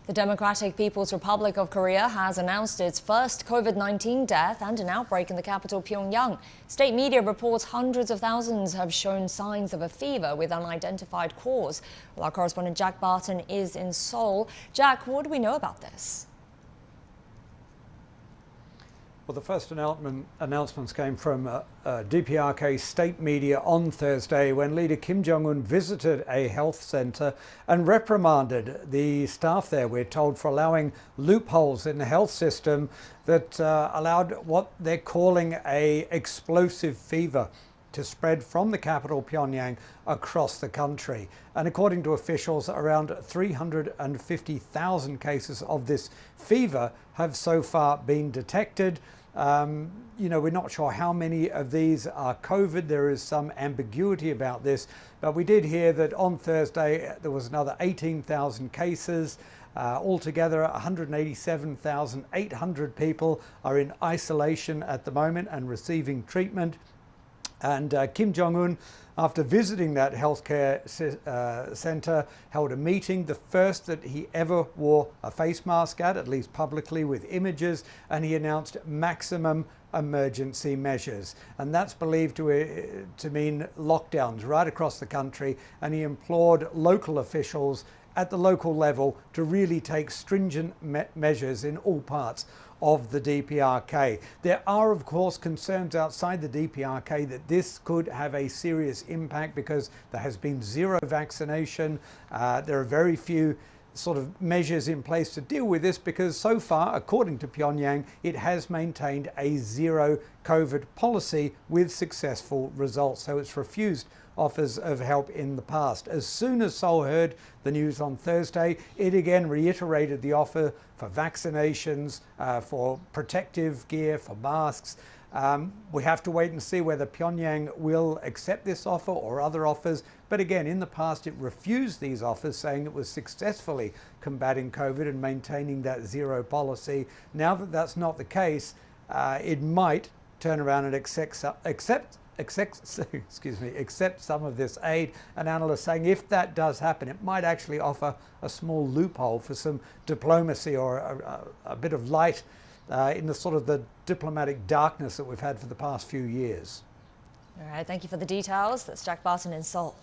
The Democratic People's Republic of Korea has announced its first COVID-19 death and an outbreak in the capital Pyongyang. State media reports hundreds of thousands have shown signs of a fever with unidentified cause. Well, our correspondent Jack Barton is in Seoul. Jack, what do we know about this? Well, the first announcements came from DPRK state media on Thursday when leader Kim Jong-un visited a health centre and reprimanded the staff there, we're told, for allowing loopholes in the health system that allowed what they're calling an explosive fever to spread from the capital Pyongyang across the country. And according to officials, around 350,000 cases of this fever have so far been detected. We're not sure how many of these are COVID. There is some ambiguity about this, but we did hear that on Thursday there was another 18,000 cases. Altogether, 187,800 people are in isolation at the moment and receiving treatment. And Kim Jong-un, after visiting that healthcare centre, held a meeting, the first that he ever wore a face mask at least publicly, with images, and he announced maximum emergency measures. And that's believed to mean lockdowns right across the country, and he implored local officials at the local level to really take stringent measures in all parts of the DPRK. There are, of course, concerns outside the DPRK that this could have a serious impact because there has been zero vaccination. There are very few sort of measures in place to deal with this because so far, according to Pyongyang, it has maintained a zero COVID policy with successful results. So it's refused offers of help in the past. As soon as Seoul heard the news on Thursday, it again reiterated the offer for vaccinations, for protective gear, for masks. We have to wait and see whether Pyongyang will accept this offer or other offers. But again, in the past, it refused these offers, saying it was successfully combating COVID and maintaining that zero policy. Now that that's not the case, it might turn around and accept some of this aid. An analyst saying if that does happen, it might actually offer a small loophole for some diplomacy or a bit of light in the sort of the diplomatic darkness that we've had for the past few years. All right, thank you for the details. That's Jack Barton in Seoul.